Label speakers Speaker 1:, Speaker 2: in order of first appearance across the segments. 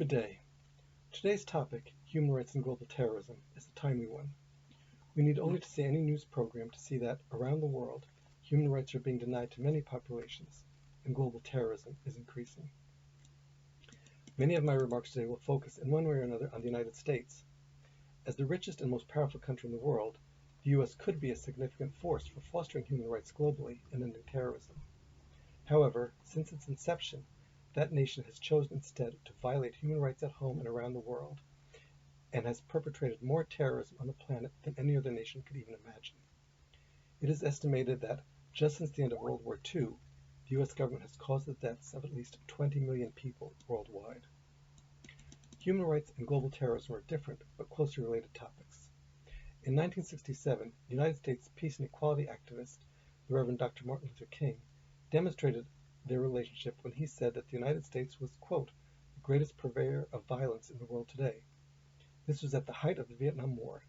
Speaker 1: Good day. Today's topic, human rights and global terrorism, is a timely one. We need only to see any news program to see that, around the world, human rights are being denied to many populations, and global terrorism is increasing. Many of my remarks today will focus in one way or another on the United States. As the richest and most powerful country in the world, the US could be a significant force for fostering human rights globally and ending terrorism. However, since its inception, that nation has chosen instead to violate human rights at home and around the world, and has perpetrated more terrorism on the planet than any other nation could even imagine. It is estimated that just since the end of World War II, the US government has caused the deaths of at least 20 million people worldwide. Human rights and global terrorism are different but closely related topics. In 1967, United States peace and equality activist, the Reverend Dr. Martin Luther King, demonstrated their relationship when he said that the United States was, quote, the greatest purveyor of violence in the world today. This was at the height of the Vietnam War.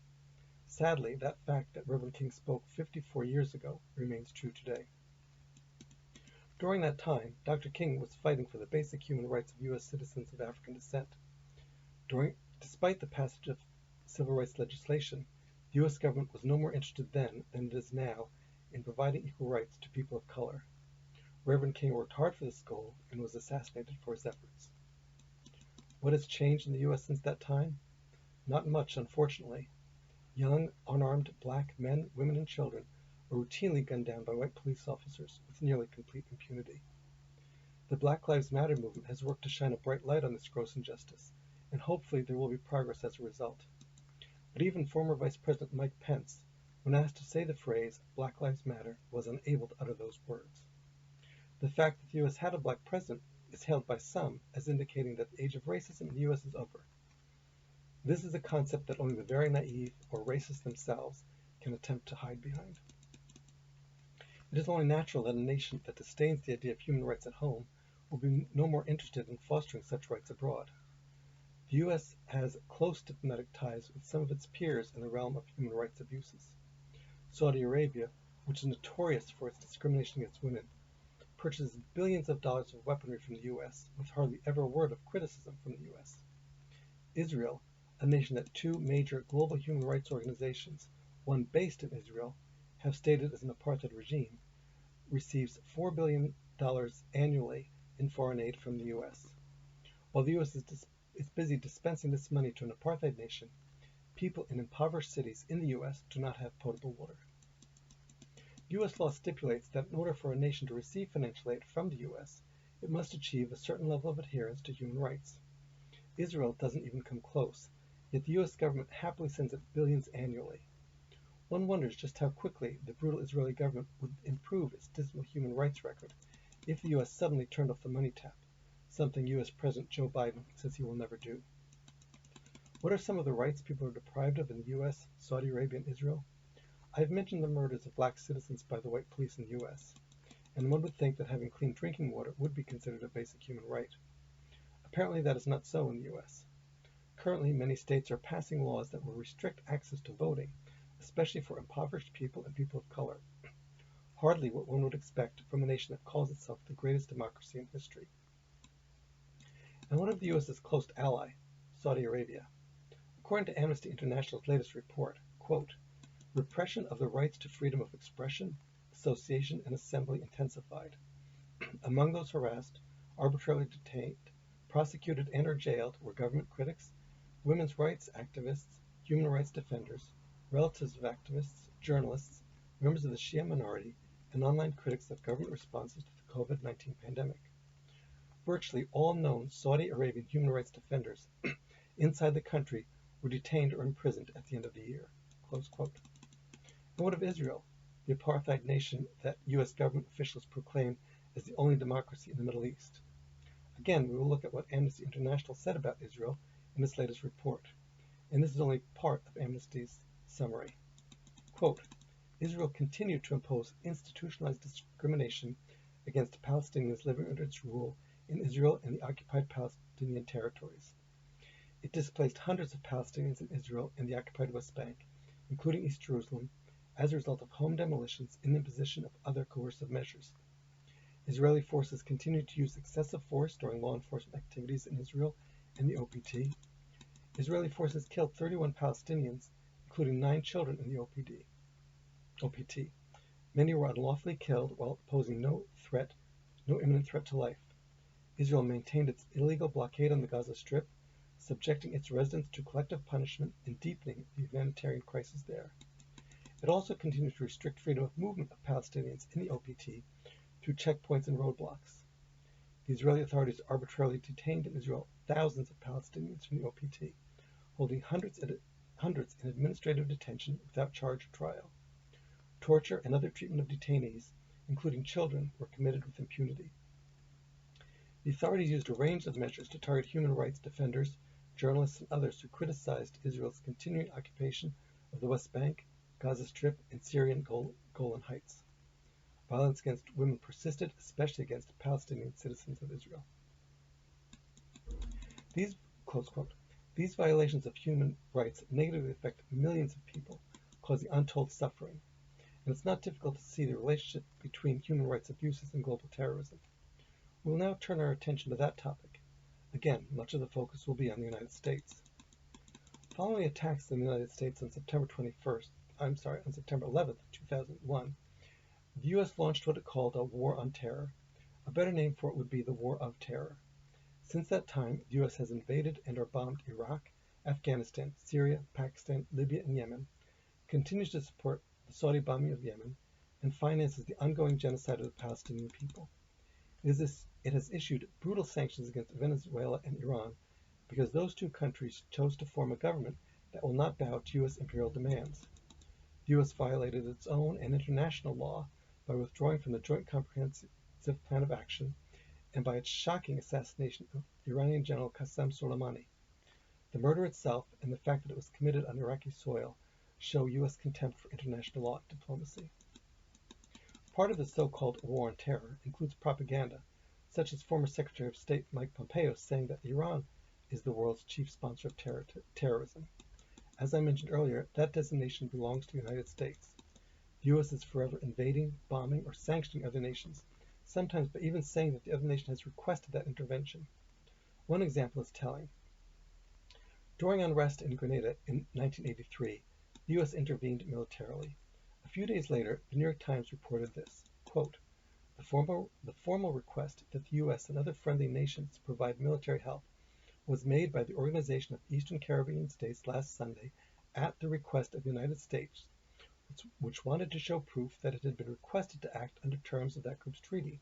Speaker 1: Sadly, that fact that Reverend King spoke 54 years ago remains true today. During that time, Dr. King was fighting for the basic human rights of U.S. citizens of African descent. Despite the passage of civil rights legislation, the U.S. government was no more interested then than it is now in providing equal rights to people of color. Reverend King worked hard for this goal and was assassinated for his efforts. What has changed in the U.S. since that time? Not much, unfortunately. Young, unarmed black men, women, and children are routinely gunned down by white police officers with nearly complete impunity. The Black Lives Matter movement has worked to shine a bright light on this gross injustice, and hopefully there will be progress as a result. But even former Vice President Mike Pence, when asked to say the phrase Black Lives Matter, was unable to utter those words. The fact that the U.S. had a black president is hailed by some as indicating that the age of racism in the U.S. is over. This is a concept that only the very naive or racist themselves can attempt to hide behind. It is only natural that a nation that disdains the idea of human rights at home will be no more interested in fostering such rights abroad. The U.S. has close diplomatic ties with some of its peers in the realm of human rights abuses. Saudi Arabia, which is notorious for its discrimination against women, purchases billions of dollars of weaponry from the U.S. with hardly ever a word of criticism from the U.S. Israel, a nation that two major global human rights organizations, one based in Israel, have stated as an apartheid regime, receives $4 billion annually in foreign aid from the U.S. While the U.S. is busy dispensing this money to an apartheid nation, people in impoverished cities in the U.S. do not have potable water. U.S. law stipulates that in order for a nation to receive financial aid from the U.S., it must achieve a certain level of adherence to human rights. Israel doesn't even come close, yet the U.S. government happily sends it billions annually. One wonders just how quickly the brutal Israeli government would improve its dismal human rights record if the U.S. suddenly turned off the money tap, something U.S. President Joe Biden says he will never do. What are some of the rights people are deprived of in the U.S., Saudi Arabia, and Israel? I've mentioned the murders of black citizens by the white police in the U.S., and one would think that having clean drinking water would be considered a basic human right. Apparently that is not so in the U.S. Currently, many states are passing laws that will restrict access to voting, especially for impoverished people and people of color. Hardly what one would expect from a nation that calls itself the greatest democracy in history. And what of the U.S.'s close ally, Saudi Arabia? According to Amnesty International's latest report, quote, repression of the rights to freedom of expression, association, and assembly intensified. Among those harassed, arbitrarily detained, prosecuted, and or jailed were government critics, women's rights activists, human rights defenders, relatives of activists, journalists, members of the Shia minority, and online critics of government responses to the COVID-19 pandemic. Virtually all known Saudi Arabian human rights defenders inside the country were detained or imprisoned at the end of the year. Close quote. And what of Israel, the apartheid nation that U.S. government officials proclaim as the only democracy in the Middle East? Again, we will look at what Amnesty International said about Israel in its latest report, and this is only part of Amnesty's summary. Quote, Israel continued to impose institutionalized discrimination against Palestinians living under its rule in Israel and the occupied Palestinian territories. It displaced hundreds of Palestinians in Israel and the occupied West Bank, including East Jerusalem, as a result of home demolitions and the imposition of other coercive measures. Israeli forces continued to use excessive force during law enforcement activities in Israel in the OPT. Israeli forces killed 31 Palestinians, including 9 children in the OPT. Many were unlawfully killed while posing no imminent threat to life. Israel maintained its illegal blockade on the Gaza Strip, subjecting its residents to collective punishment and deepening the humanitarian crisis there. It also continues to restrict freedom of movement of Palestinians in the OPT through checkpoints and roadblocks. The Israeli authorities arbitrarily detained in Israel thousands of Palestinians from the OPT, holding hundreds in administrative detention without charge or trial. Torture and other treatment of detainees, including children, were committed with impunity. The authorities used a range of measures to target human rights defenders, journalists, and others who criticized Israel's continuing occupation of the West Bank, Gaza Strip, and Syrian Golan Heights. Violence against women persisted, especially against Palestinian citizens of Israel. These violations of human rights negatively affect millions of people, causing untold suffering, and it's not difficult to see the relationship between human rights abuses and global terrorism. We'll now turn our attention to that topic. Again, much of the focus will be on the United States. Following attacks in the United States on September 11th, 2001, the U.S. launched what it called a war on terror. A better name for it would be the War of Terror. Since that time, the U.S. has invaded and or bombed Iraq, Afghanistan, Syria, Pakistan, Libya, and Yemen, continues to support the Saudi bombing of Yemen, and finances the ongoing genocide of the Palestinian people. It has issued brutal sanctions against Venezuela and Iran because those two countries chose to form a government that will not bow to U.S. imperial demands. The U.S. violated its own and international law by withdrawing from the Joint Comprehensive Plan of Action and by its shocking assassination of Iranian General Qasem Soleimani. The murder itself and the fact that it was committed on Iraqi soil show U.S. contempt for international law and diplomacy. Part of the so-called war on terror includes propaganda, such as former Secretary of State Mike Pompeo saying that Iran is the world's chief sponsor of terrorism. As I mentioned earlier, that designation belongs to the United States. The U.S. is forever invading, bombing, or sanctioning other nations, sometimes by even saying that the other nation has requested that intervention. One example is telling. During unrest in Grenada in 1983, the U.S. intervened militarily. A few days later, the New York Times reported this, quote, the formal request that the U.S. and other friendly nations provide military help was made by the Organization of Eastern Caribbean States last Sunday at the request of the United States, which wanted to show proof that it had been requested to act under terms of that group's treaty.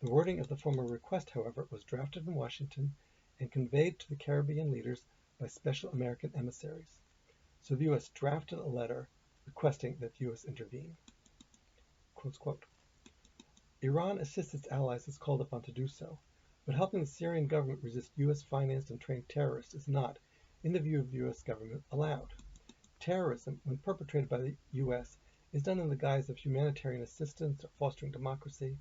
Speaker 1: The wording of the formal request, however, was drafted in Washington and conveyed to the Caribbean leaders by special American emissaries. So the U.S. drafted a letter requesting that the U.S. intervene. Close quote. Iran assists its allies as called upon to do so, but helping the Syrian government resist U.S.-financed and trained terrorists is not, in the view of the U.S. government, allowed. Terrorism, when perpetrated by the U.S., is done in the guise of humanitarian assistance or fostering democracy.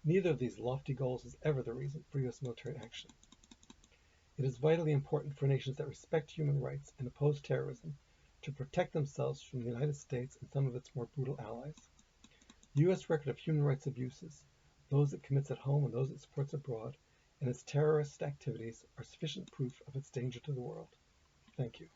Speaker 1: Neither of these lofty goals is ever the reason for U.S. military action. It is vitally important for nations that respect human rights and oppose terrorism to protect themselves from the United States and some of its more brutal allies. The U.S. record of human rights abuses, those it commits at home and those it supports abroad, and its terrorist activities are sufficient proof of its danger to the world. Thank you.